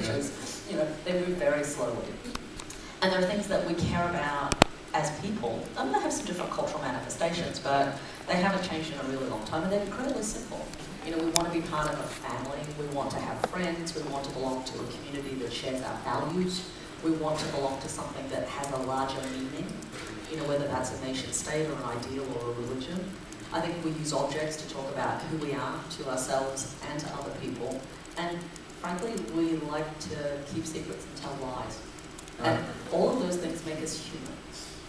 is, they move very slowly. And there are things that we care about as people. I mean, they have some different cultural manifestations, but they haven't changed in a really long time, and they're incredibly simple. We want to be part of a family, we want to have friends, we want to belong to a community that shares our values, we want to belong to something that has a larger meaning, whether that's a nation state or an ideal or a religion. I think we use objects to talk about who we are to ourselves and to other people, and frankly, we like to keep secrets and tell lies. And all of those things make us human.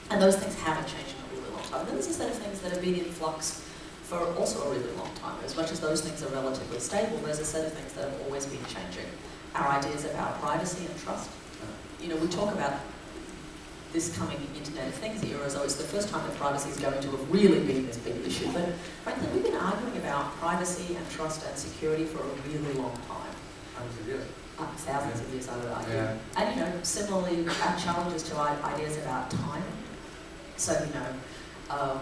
And those things haven't changed in a really long time. Then there's a set of things that have been in flux for also a really long time. As much as those things are relatively stable, there's a set of things that have always been changing. Our ideas about privacy and trust. We talk about this coming Internet of Things era as though it's the first time that privacy is going to have really been this big issue. But frankly, we've been arguing about privacy and trust and security for a really long time. Hundreds of years. Thousands of years, I would argue. Yeah. And similarly, our challenges to ideas about time. So,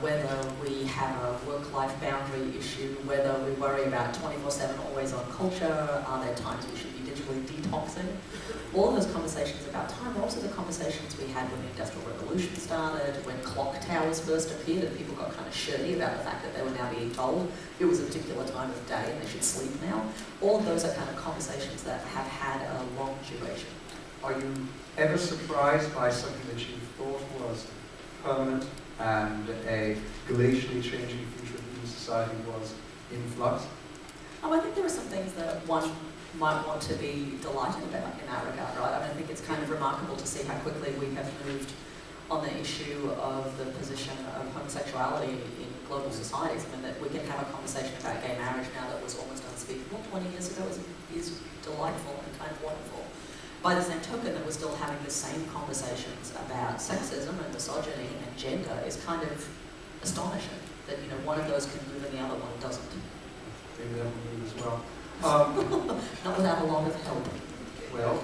whether we have a work-life boundary issue, whether we worry about 24/7 always-on culture, are there times we should be digitally detoxing? All of those conversations about time are also the conversations we had when the Industrial Revolution started, when clock towers first appeared and people got kind of shirty about the fact that they were now being told it was a particular time of day and they should sleep now. All of those are kind of conversations that have had a long duration. Are you ever surprised by something that you thought was permanent and a glacially changing future of human society was in flux? I think there are some things that one might want to be delighted about in that regard, right? I think it's kind of remarkable to see how quickly we have moved on the issue of the position of homosexuality in global societies. That we can have a conversation about gay marriage now that was almost unspeakable 20 years ago is delightful and kind of wonderful. By the same token, that we're still having the same conversations about sexism and misogyny and gender is kind of astonishing. That one of those can move and the other one doesn't. Maybe that will move as well. Not without a lot of help. Well,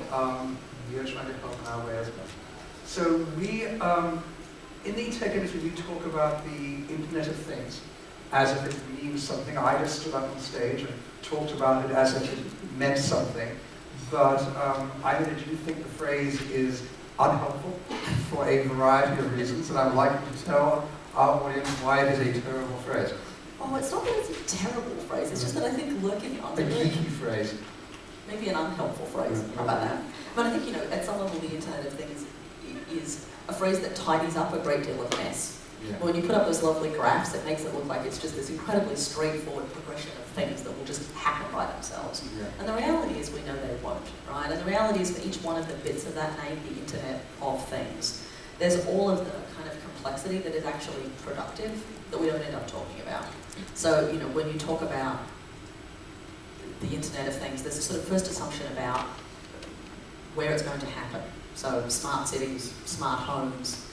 we are trying to help our way as well. So we, in the tech industry, we talk about the Internet of Things as if it means something. I just stood up on stage and talked about it as if it meant something. But I do think the phrase is unhelpful for a variety of reasons, and I would like you to tell our audience why it is a terrible phrase. Oh, it's not that it's a terrible phrase, it's just that I think lurking under it... A geeky phrase. Maybe an unhelpful phrase. How about that? But I think, at some level, the Internet of Things is a phrase that tidies up a great deal of mess. Yeah. When you put up those lovely graphs, it makes it look like it's just this incredibly straightforward progression of things that will just happen by themselves. Yeah. And the reality is we know they won't, right? And the reality is for each one of the bits of that name, the Internet of Things, there's all of the kind of complexity that is actually productive that we don't end up talking about. So, when you talk about the Internet of Things, there's a sort of first assumption about where it's going to happen. So smart cities, smart homes,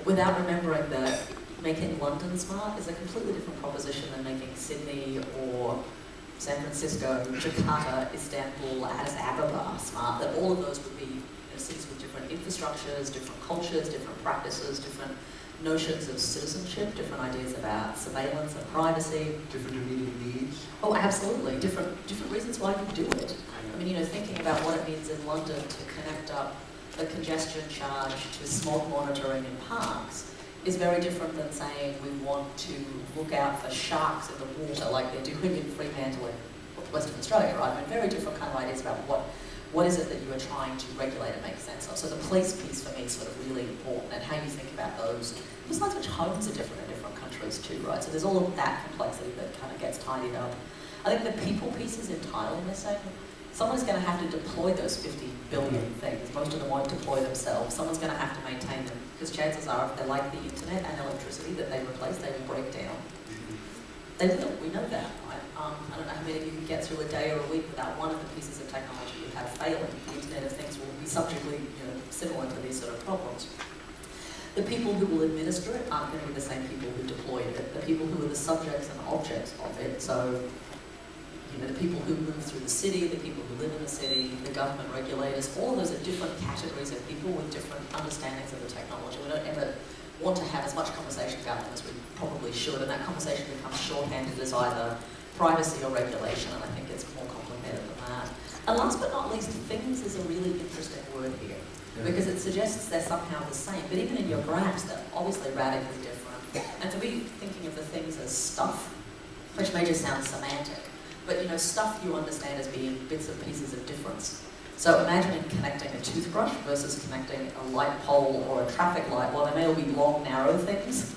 without remembering that making London smart is a completely different proposition than making Sydney or San Francisco, Jakarta, Istanbul, Addis Ababa smart, that all of those would be cities with different infrastructures, different cultures, different practices, different notions of citizenship, different ideas about surveillance and privacy. Different immediate needs. Oh, absolutely. Different reasons why you do it. I mean, thinking about what it means in London to connect up the congestion charge to smog monitoring in parks is very different than saying we want to look out for sharks in the water like they're doing in Fremantle in Western Australia, right? I mean, very different kind of ideas about what is it that you are trying to regulate and make sense of. So the police piece for me is sort of really important, and how you think about those. Besides which, homes are different in different countries too, right? So there's all of that complexity that kind of gets tidied up. I think the people piece is entirely missing. Someone's going to have to deploy those 50 billion things. Most of them won't deploy themselves. Someone's going to have to maintain them, because chances are, if they're like the internet and electricity that they replace, they will break down. They will, we know that, right? I don't know how many of you can get through a day or a week without one of the pieces of technology you have failing. The Internet of Things will be subjectively similar to these sort of problems. The people who will administer it aren't going to be the same people who deployed it. The people who are the subjects and objects of it, so the people who move through the city, the people who live in the city, the government regulators, all of those are different categories of people with different understandings of the technology. We don't ever want to have as much conversation about them as we probably should, and that conversation becomes shorthanded as either privacy or regulation, and I think it's more complicated than that. And last but not least, things is a really suggests they're somehow the same. But even in your graphs, they're obviously radically different. And to be thinking of the things as stuff, which may just sound semantic, but stuff you understand as being bits and pieces of difference. So imagining connecting a toothbrush versus connecting a light pole or a traffic light. While they may all be long, narrow things,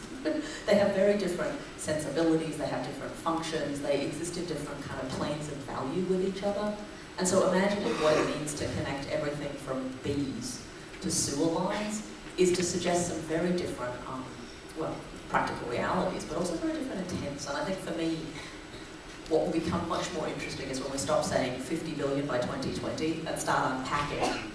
they have very different sensibilities, they have different functions, they exist in different kind of planes of value with each other. And so imagining what it means to connect everything from bees to sewer lines is to suggest some very different, practical realities, but also very different intents. And I think for me, what will become much more interesting is when we stop saying 50 billion by 2020 and start unpacking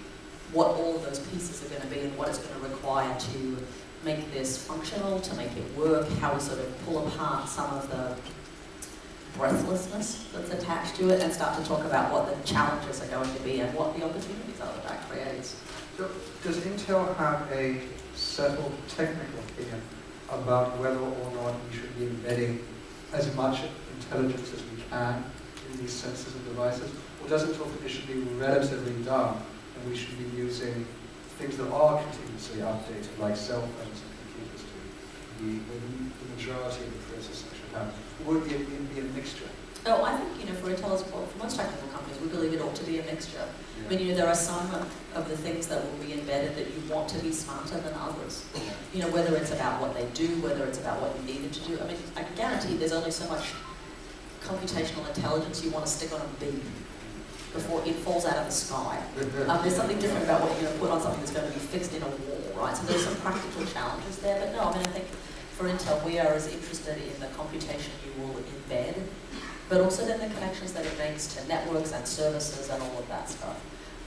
what all of those pieces are going to be and what it's going to require to make this functional, to make it work, how we sort of pull apart some of the breathlessness that's attached to it and start to talk about what the challenges are going to be and what the opportunities are that creates. So does Intel have a settled technical opinion about whether or not we should be embedding as much intelligence as we can in these sensors and devices? Or does it talk that it should be relatively dumb and we should be using things that are continuously updated, like cell phones and computers to be the majority of the processing should happen? Or would it be a mixture? Oh, I think, for Intel's, for most technical companies, we believe it ought to be a mixture. Yeah. I mean, there are some of the things that will be embedded that you want to be smarter than others. Whether it's about what they do, whether it's about what you need it to do. I mean, I can guarantee there's only so much computational intelligence you want to stick on a beam before it falls out of the sky. There's something different about what you're going to put on something that's going to be fixed in a wall, right? So there's some practical challenges there. But no, I mean, I think for Intel, we are as interested in the computation you will embed, but also then the connections that it makes to networks and services and all of that stuff.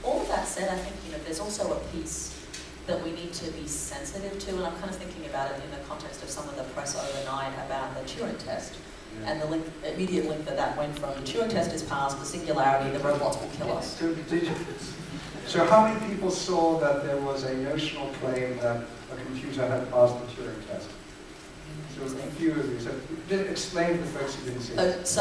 All of that said, I think there's also a piece that we need to be sensitive to, and I'm kind of thinking about it in the context of some of the press overnight about the Turing test. Yeah. And the immediate link that went from the Turing test is passed, the singularity, the robots will kill us. So how many people saw that there was a notional claim that a computer had passed the Turing test? So a few of you. So explain to the folks who didn't see it.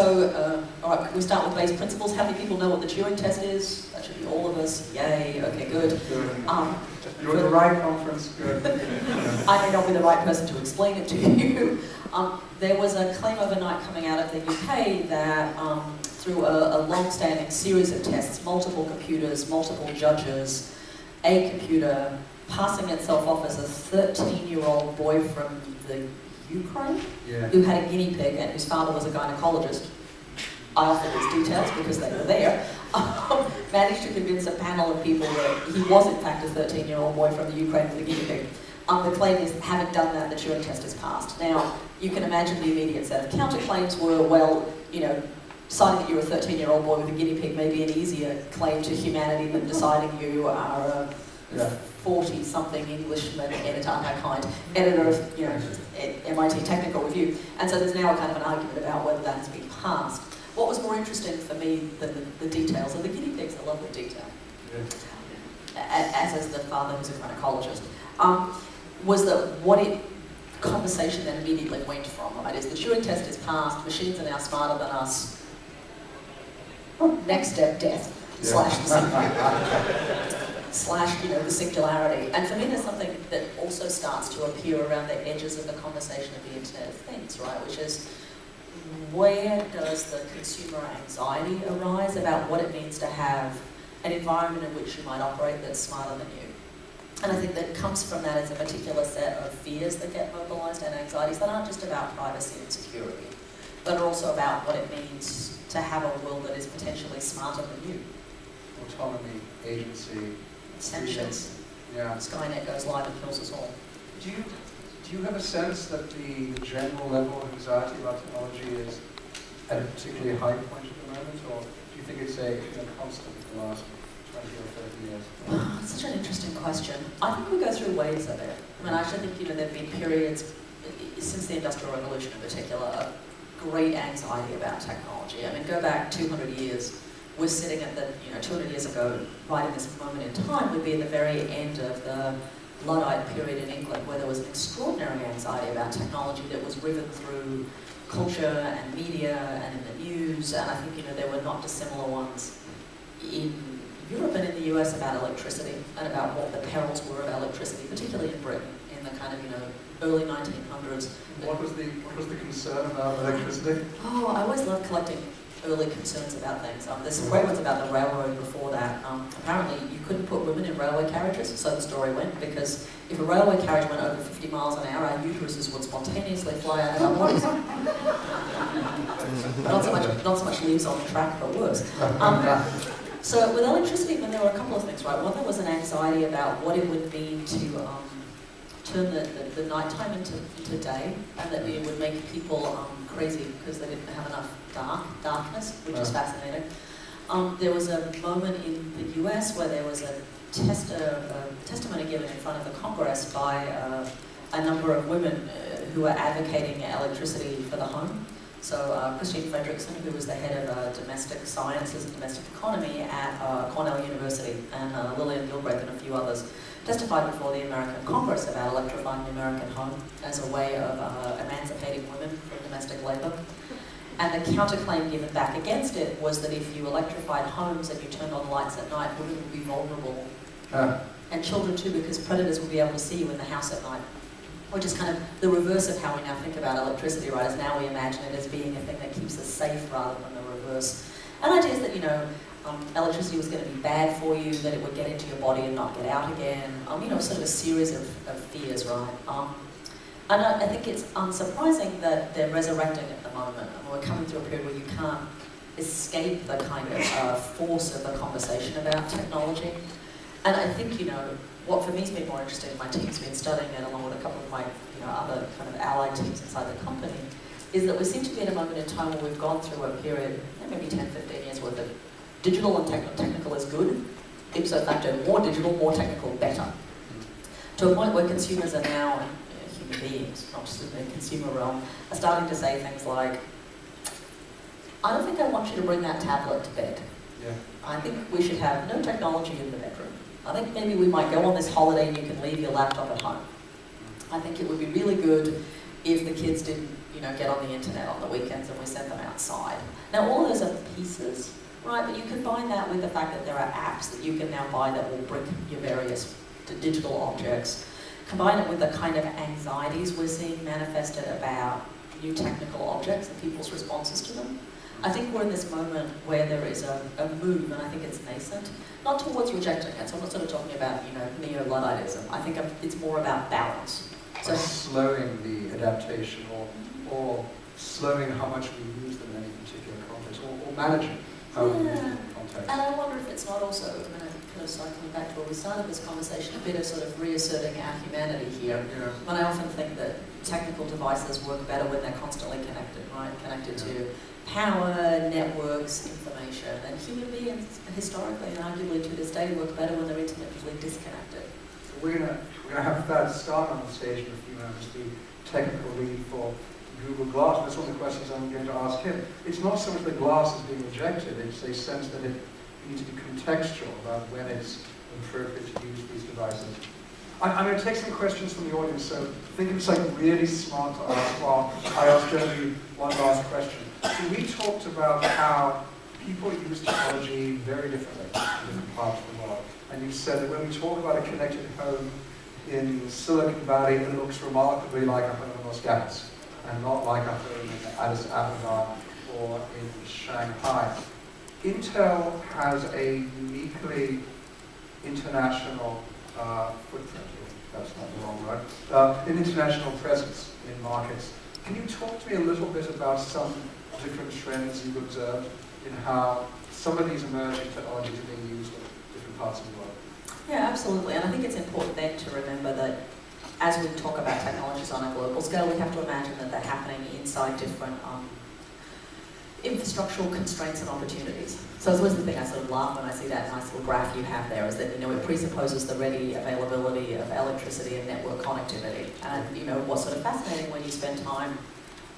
All right, can we start with base principles? How many people know what the Turing test is? That should be all of us. Yay, okay, good. You're at the right conference, good. I may not be the right person to explain it to you. There was a claim overnight coming out of the UK that through a long-standing series of tests, multiple computers, multiple judges, a computer passing itself off as a 13-year-old boy from the Ukraine, who had a guinea pig and whose father was a gynecologist. I offer these details because they were there. Managed to convince a panel of people that he was in fact a 13-year-old boy from the Ukraine with a guinea pig. The claim is, having done that, the Turing test is passed. Now, you can imagine the immediate set of counterclaims were, well, deciding that you're a 13-year-old boy with a guinea pig may be an easier claim to humanity than deciding you are a 40-something Englishman editor, editor of MIT Technical Review. And so there's now a kind of an argument about whether that has been passed. What was more interesting for me than the details, and the guinea pig's a lovely detail, as is the father who's a gynecologist, was that conversation then immediately went from, right, is the Turing test is passed, machines are now smarter than us, next step, death, slash the singularity. And for me there's something that also starts to appear around the edges of the conversation of the Internet of Things, right, which is, where does the consumer anxiety arise about what it means to have an environment in which you might operate that's smarter than you? And I think that comes from that as a particular set of fears that get mobilized and anxieties that aren't just about privacy and security, but are also about what it means to have a world that is potentially smarter than you. Autonomy, agency, sentience. Yeah. Skynet goes live and kills us all. Do you have a sense that the general level of anxiety about technology is at a particularly high point at the moment, or do you think it's a constant for the last 20 or 30 years? It's such an interesting question. I think we go through waves of it. I mean, I actually think there have been periods since the Industrial Revolution in particular of great anxiety about technology. I mean, go back 200 years. We're sitting at the 200 years ago, right in this moment in time, would be at the very end of the Luddite period in England, where there was an extraordinary anxiety about technology that was riven through culture and media and in the news, and I think there were not dissimilar ones in Europe and in the US about electricity and about what the perils were of electricity, particularly in Britain in the kind of, early 1900s. What was the concern about electricity? Oh, I always loved collecting early concerns about things. There's some great ones about the railroad before that. Apparently, you couldn't put women in railway carriages, so the story went, because if a railway carriage went over 50 miles an hour, our uteruses would spontaneously fly out of our bodies. not so much leaves on the track, but worse. So with electricity, there were a couple of things, right? One, there was an anxiety about what it would mean to turn the nighttime into day, and that it would make people crazy because they didn't have enough darkness, which is fascinating. There was a moment in the US where there was a testimony given in front of the Congress by a number of women who were advocating electricity for the home. So Christine Fredrickson, who was the head of domestic sciences and domestic economy at Cornell University, and Lillian Gilbreth and a few others, testified before the American Congress about electrifying the American home as a way of emancipating women from domestic labor. And the counterclaim given back against it was that if you electrified homes and you turned on lights at night, women would be vulnerable. And children too, because predators would be able to see you in the house at night. Which is kind of the reverse of how we now think about electricity, right? As now we imagine it as being a thing that keeps us safe rather than the reverse. And ideas that, electricity was going to be bad for you, that it would get into your body and not get out again. Sort of a series of fears, right? And I think it's unsurprising that they're resurrecting at the moment. We're coming through a period where you can't escape the kind of force of the conversation about technology. And I think, what for me has been more interesting, my team's been studying it along with a couple of my other kind of allied teams inside the company, is that we seem to be at a moment in time where we've gone through a period, maybe 10, 15 years worth of digital and technical is good, ipso facto, more digital, more technical, better. To a point where consumers are now, and human beings, not just in the consumer realm, are starting to say things like, I don't think I want you to bring that tablet to bed. Yeah. I think we should have no technology in the bedroom. I think maybe we might go on this holiday and you can leave your laptop at home. I think it would be really good if the kids didn't, get on the internet on the weekends and we sent them outside. Now, all of those are pieces, right? But you combine that with the fact that there are apps that you can now buy that will brick your various digital objects. Combine it with the kind of anxieties we're seeing manifested about new technical objects and people's responses to them. I think we're in this moment where there is a move, and I think it's nascent, not towards rejecting it. So I'm not sort of talking about, neo-Ludditism. I think it's more about balance. So slowing the adaptation, or slowing how much we use them in any particular context, or managing how we use them in context. And I wonder if it's not also, kind of cycling back to where we started this conversation, a bit of sort of reasserting our humanity here. Yeah. When I often think that technical devices work better when they're constantly connected, right? Connected to power, networks, information, and human beings historically and arguably to this day work better when they're intimately disconnected. So we're gonna have Thad start on the stage in a few moments, the technical lead for Google Glass. That's one of the questions I'm going to ask him. It's not so much that glass is being rejected, it's a sense that it needs to be contextual about when it's appropriate to use these devices. I'm going to take some questions from the audience, so think of something really smart to ask while I ask Genevieve one last question. So we talked about how people use technology very differently in different parts of the world. And you said that when we talk about a connected home in Silicon Valley, it looks remarkably like a home in Los Gatos, and not like a home in Addis Ababa or in Shanghai. Intel has a uniquely international footprint, if that's not the wrong word, an international presence in markets. Can you talk to me a little bit about some different trends you've observed in how some of these emerging technologies are being used in different parts of the world? Yeah, absolutely. And I think it's important then to remember that as we talk about technologies on a global scale, we have to imagine that they're happening inside different infrastructural constraints and opportunities. So it's always the thing I sort of laugh when I see that nice little graph you have there, is that it presupposes the ready availability of electricity and network connectivity. And what's sort of fascinating when you spend time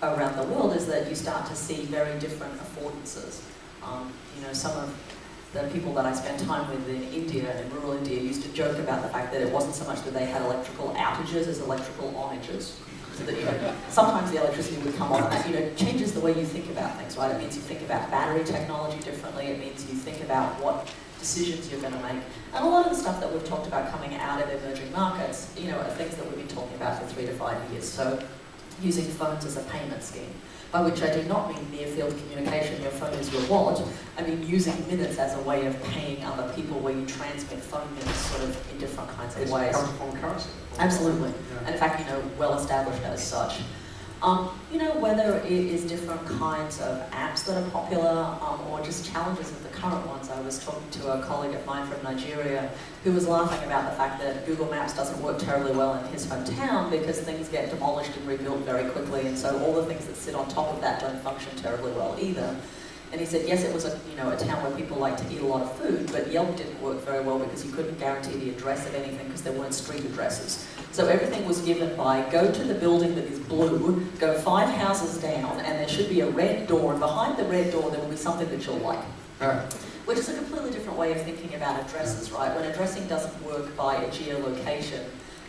around the world is that you start to see very different affordances. Some of the people that I spend time with in India, in rural India, used to joke about the fact that it wasn't so much that they had electrical outages as electrical onages. So that, sometimes the electricity would come on, and that, changes the way you think about things, right? It means you think about battery technology differently. It means you think about what decisions you're going to make. And a lot of the stuff that we've talked about coming out of emerging markets, are things that we've been talking about for 3 to 5 years. So using phones as a payment scheme, by which I do not mean near-field communication, your phone is your wallet. I mean using minutes as a way of paying other people, where you transmit phone minutes sort of in different kinds of ways. It's become currency. Absolutely. Yeah. And in fact, well established as such. Whether it is different kinds of apps that are popular or just challenges of the current ones. I was talking to a colleague of mine from Nigeria who was laughing about the fact that Google Maps doesn't work terribly well in his hometown because things get demolished and rebuilt very quickly, and so all the things that sit on top of that don't function terribly well either. And he said, yes, it was a town where people like to eat a lot of food, but Yelp didn't work very well because you couldn't guarantee the address of anything because there weren't street addresses. So everything was given by, go to the building that is blue, go 5 houses down, and there should be a red door, and behind the red door there will be something that you'll like. Which is a completely different way of thinking about addresses, right? When addressing doesn't work by a geolocation,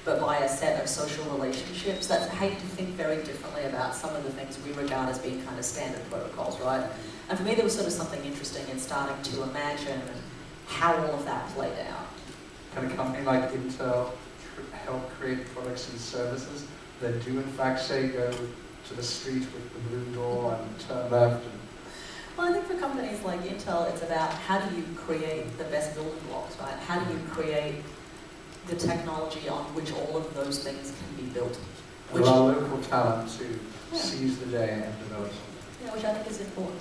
but by a set of social relationships, that's how you think very differently about some of the things we regard as being kind of standard protocols, right? And for me, there was sort of something interesting in starting to imagine how all of that played out. Can a company like Intel help create products and services that do in fact say go to the street with the blue door and turn left? Well, I think for companies like Intel, it's about how do you create the best building blocks, right? How do you create the technology on which all of those things can be built? Allow local talent to seize the day and develop something. Yeah, which I think is important.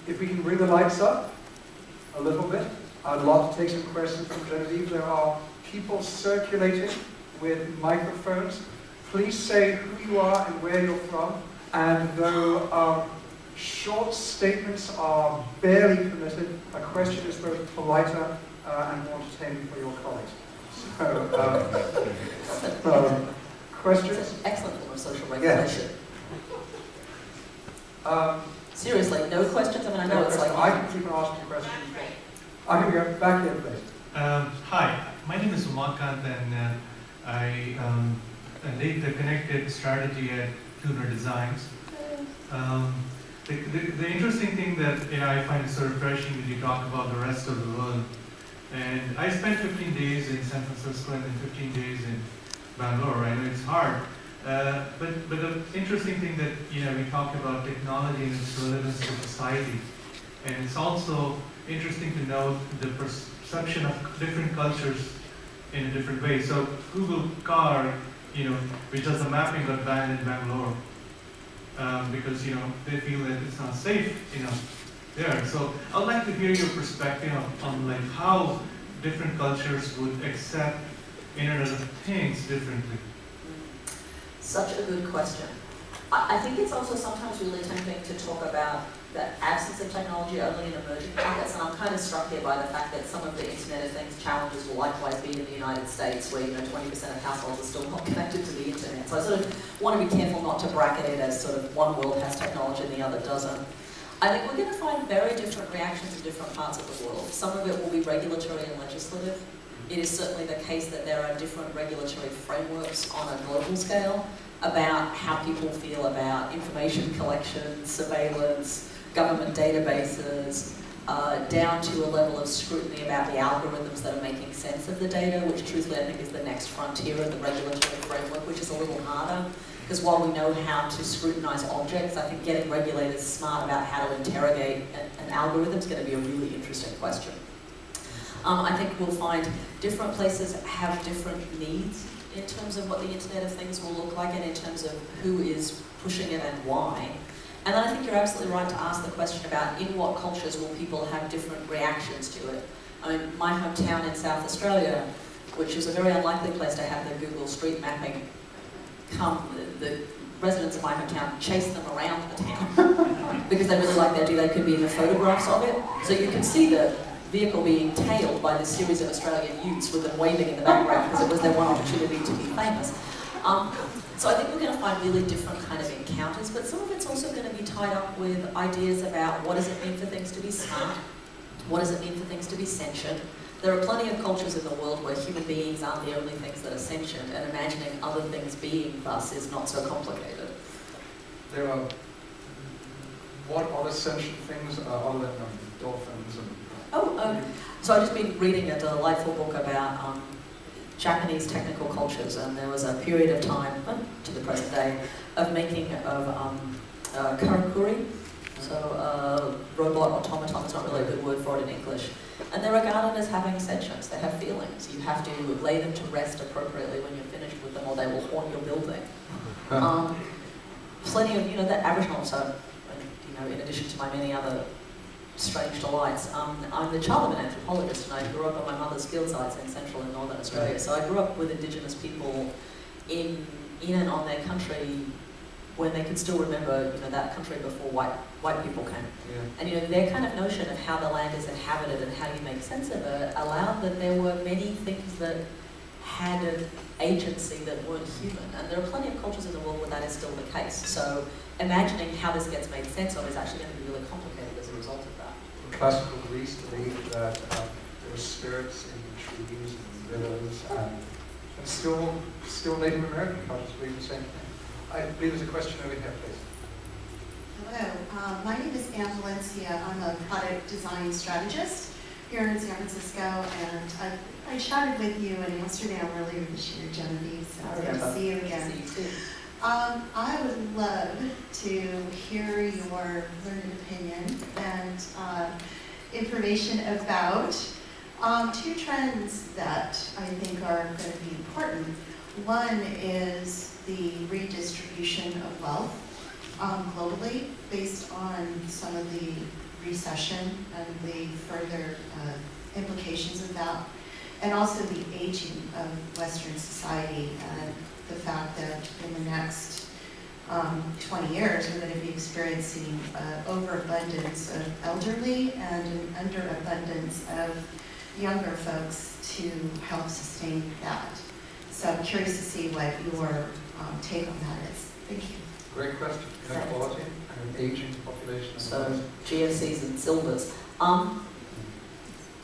If we can bring the lights up a little bit, I'd love to take some questions from Genevieve. There are people circulating with microphones. Please say who you are and where you're from. And though short statements are barely permitted, a question is both politer and more entertaining for your colleagues. So, questions? It's an excellent form of social regulation. Yes. Seriously, no questions? I mean, I know it's like... I can keep on asking questions. I can go back here, please. Hi, my name is Umakant, and I lead the connected strategy at Tuner Designs. The interesting thing that I find is so refreshing when you talk about the rest of the world. And I spent 15 days in San Francisco and then 15 days in Bangalore. I know it's hard. But the interesting thing that we talk about technology and its relevance to society, and it's also interesting to note the perception of different cultures in a different way. So Google Car, which does the mapping, got banned in Bangalore because they feel that it's not safe, there. So I'd like to hear your perspective on like how different cultures would accept Internet of Things differently. Such a good question. I think it's also sometimes really tempting to talk about the absence of technology only in emerging markets, and I'm kind of struck here by the fact that some of the Internet of Things challenges will likewise be in the United States, where 20% of households are still not connected to the Internet. So I sort of want to be careful not to bracket it as sort of one world has technology and the other doesn't. I think we're going to find very different reactions in different parts of the world. Some of it will be regulatory and legislative. It is certainly the case that there are different regulatory frameworks on a global scale about how people feel about information collection, surveillance, government databases, down to a level of scrutiny about the algorithms that are making sense of the data, which truthfully I think is the next frontier of the regulatory framework, which is a little harder. Because while we know how to scrutinize objects, I think getting regulators smart about how to interrogate an algorithm is going to be a really interesting question. I think we'll find different places have different needs in terms of what the Internet of Things will look like and in terms of who is pushing it and why. And then I think you're absolutely right to ask the question about in what cultures will people have different reactions to it. I mean, my hometown in South Australia, which is a very unlikely place to have the Google Street Mapping come, the residents of my hometown chase them around the town because they really like the idea they could be in the photographs of it. So you can see the vehicle being tailed by this series of Australian youths with them waving in the background because it was their one opportunity to be famous. So I think we're going to find really different kind of encounters, but some of it's also going to be tied up with ideas about what does it mean for things to be smart, what does it mean for things to be sentient, There are plenty of cultures in the world where human beings aren't the only things that are sentient, and imagining other things being thus is not so complicated. There are, what other sentient things other than dolphins and... So I've just been reading a delightful book about Japanese technical cultures, and there was a period of time, to the present day, of making of karakuri, so robot automaton is not really a good word for it in English, and they're regarded as having sentience. They have feelings. You have to lay them to rest appropriately when you're finished with them, or they will haunt your building. Plenty of, that Aboriginal, so, in addition to my many other strange delights. I'm the child of an anthropologist, and I grew up on my mother's field sites in central and northern Australia. So I grew up with Indigenous people in and on their country when they could still remember, that country before white people came. Yeah. And their kind of notion of how the land is inhabited and how you make sense of it allowed that there were many things that had an agency that weren't human. And there are plenty of cultures in the world where that is still the case. So imagining how this gets made sense of is actually going to be really complicated as a result of that. Classical Greece believed that there were spirits in trees and rivers, and still Native American cultures believe the same thing. I believe there's a question over here, please. Hello, my name is Anne Valencia. I'm a product design strategist here in San Francisco, and I chatted with you in Amsterdam earlier this year, Genevieve, so good to see you again. See you too. I would love to hear your learned opinion and information about two trends that I think are going to be important. One is the redistribution of wealth globally based on some of the recession and the further implications of that, and also the aging of Western society and the fact that in the next 20 years we're going to be experiencing overabundance of elderly and an underabundance of younger folks to help sustain that. So I'm curious to see what your take on that is. Thank you. Great question. Inequality and an aging population. So GFCs and silvers.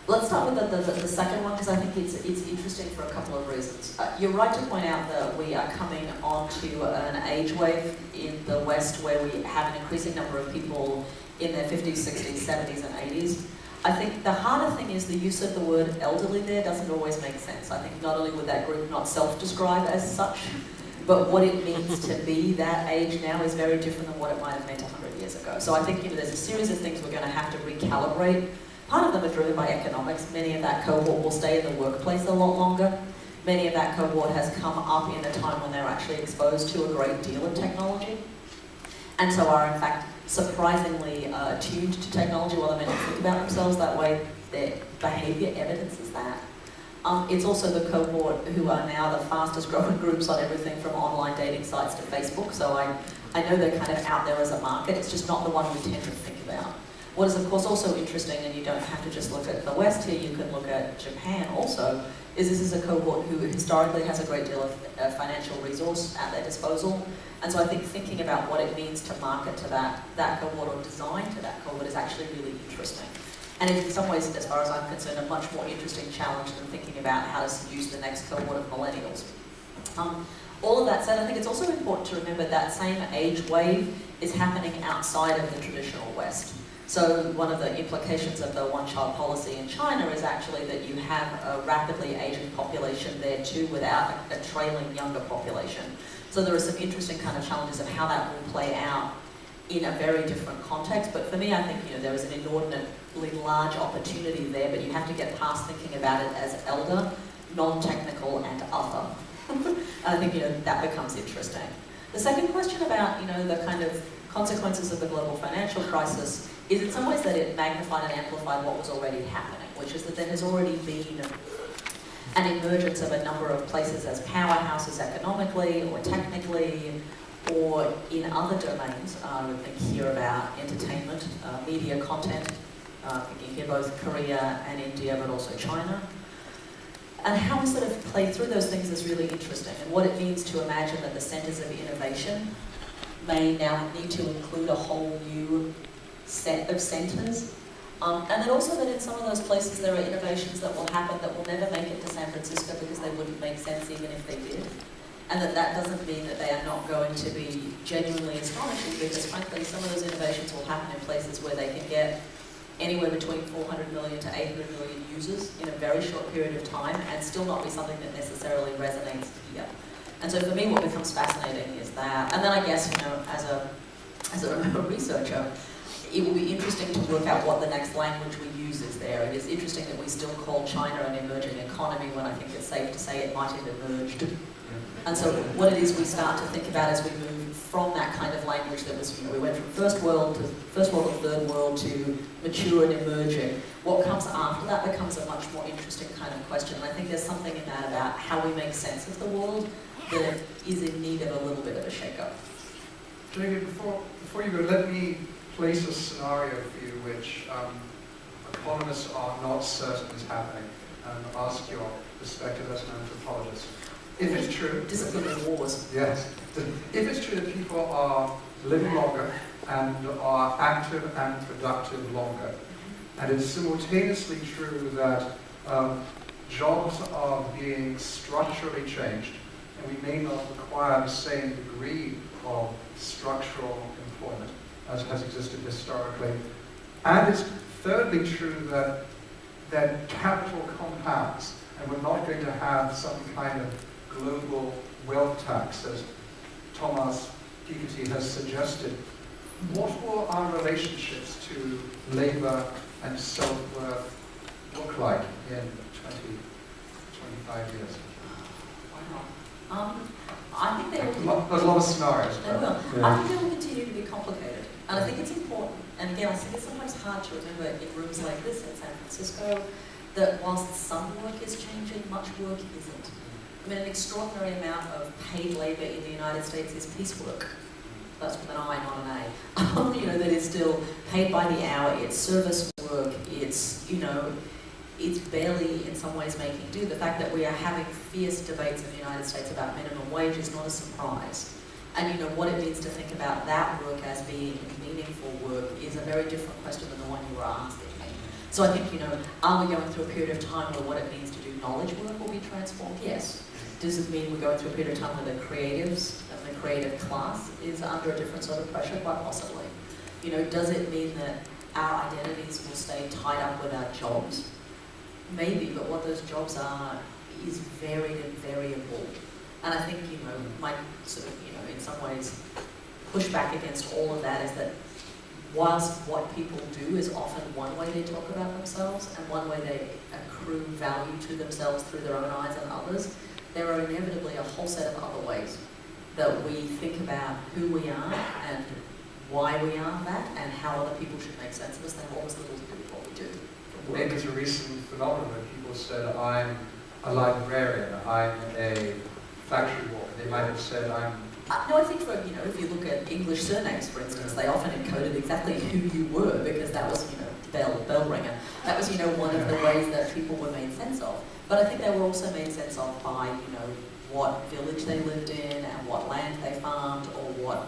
Let's start with the second one, because I think it's interesting for a couple of reasons. You're right to point out that we are coming onto an age wave in the West where we have an increasing number of people in their 50s, 60s, 70s, and 80s. I think the harder thing is the use of the word elderly there doesn't always make sense. I think not only would that group not self-describe as such, but what it means to be that age now is very different than what it might have meant 100 years ago. So I think there's a series of things we're going to have to recalibrate. Part of them are driven by economics. Many of that cohort will stay in the workplace a lot longer. Many of that cohort has come up in a time when they're actually exposed to a great deal of technology, and so are in fact surprisingly attuned to technology while they may not think about themselves that way. Their behaviour evidences that. It's also the cohort who are now the fastest growing groups on everything from online dating sites to Facebook, so I know they're kind of out there as a market. It's just not the one we tend to think about. What is of course also interesting, and you don't have to just look at the West here, you can look at Japan also, is this is a cohort who historically has a great deal of financial resource at their disposal. And so I think thinking about what it means to market to that cohort or design to that cohort is actually really interesting. And in some ways, as far as I'm concerned, a much more interesting challenge than thinking about how to seduce the next cohort of millennials. All of that said, I think it's also important to remember that same age wave is happening outside of the traditional West. So one of the implications of the one-child policy in China is actually that you have a rapidly aging population there too without a trailing younger population. So there are some interesting kind of challenges of how that will play out in a very different context. But for me, I think there is an inordinately large opportunity there, but you have to get past thinking about it as elder, non-technical, and other. And I think that becomes interesting. The second question about the kind of consequences of the global financial crisis is in some ways that it magnified and amplified what was already happening, which is that there has already been an emergence of a number of places as powerhouses economically or technically or in other domains. I would think here about entertainment, media content, thinking here both Korea and India, but also China. And how we sort of play through those things is really interesting, and what it means to imagine that the centres of innovation may now need to include a whole new set of centres. And then also that in some of those places there are innovations that will happen that will never make it to San Francisco because they wouldn't make sense even if they did. And that doesn't mean that they are not going to be genuinely astonishing, because frankly some of those innovations will happen in places where they can get anywhere between 400 million to 800 million users in a very short period of time and still not be something that necessarily resonates here. And so for me what becomes fascinating is that, and then I guess, as a researcher, it will be interesting to work out what the next language we use is there. It is interesting that we still call China an emerging economy when I think it's safe to say it might have emerged. And so what it is we start to think about as we move from that kind of language that was, we went from first world and third world to mature and emerging. What comes after that becomes a much more interesting kind of question. And I think there's something in that about how we make sense of the world that is in need of a little bit of a shake-up. Genevieve, before you go, let me place a scenario for you which economists are not certain is happening, and ask your perspective as an anthropologist. If it's true, disciplinary wars. Yes. If it's true that people are living longer and are active and productive longer, and it's simultaneously true that jobs are being structurally changed, and we may not require the same degree of structural employment as has existed historically, and it's thirdly true that capital compounds, and we're not going to have some kind of global wealth tax, as Thomas Piketty has suggested. What will our relationships to labor and self-worth look like in 20, 25 years? Wow. I think they will. There's a lot of scenarios. They will. Yeah. I think they will continue to be complicated. And I think it's important, and again, I think it's sometimes hard to remember in rooms like this in San Francisco, that whilst some work is changing, much work isn't. I mean, an extraordinary amount of paid labour in the United States is piecework. That's with an I, not an A. That is still paid by the hour, it's service work, it's, it's barely in some ways making do. The fact that we are having fierce debates in the United States about minimum wage is not a surprise. And what it means to think about that work as being meaningful work is a very different question than the one you were asking me. So I think, are we going through a period of time where what it means to do knowledge work will be transformed? Yes. Does it mean we're going through a period of time where the creatives and the creative class is under a different sort of pressure? Quite possibly. Does it mean that our identities will stay tied up with our jobs? Maybe, but what those jobs are is varied and variable. And I think, my sort of, in some ways, pushback against all of that is that whilst what people do is often one way they talk about themselves and one way they accrue value to themselves through their own eyes and others, there are inevitably a whole set of other ways that we think about who we are and why we are that and how other people should make sense of us. They have almost little to do with what we do. Maybe it's a recent phenomenon where people said, I'm a librarian, I'm a factory worker. They might have said, I'm... No, I think if you look at English surnames, for instance, they often encoded exactly who you were because that was, bell ringer. That was, one of the ways that people were made sense of. But I think they were also made sense of by, what village they lived in and what land they farmed or what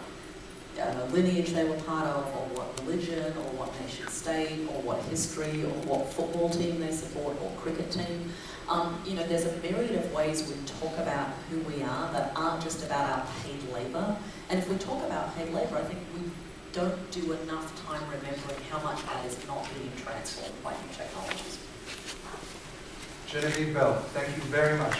lineage they were part of or what religion or what nation state or what history or what football team they support or cricket team. There's a myriad of ways we talk about who we are that aren't just about our paid labour. And if we talk about paid labour, I think we don't do enough time remembering how much that is not being transformed by new technologies. Genevieve Bell, thank you very much.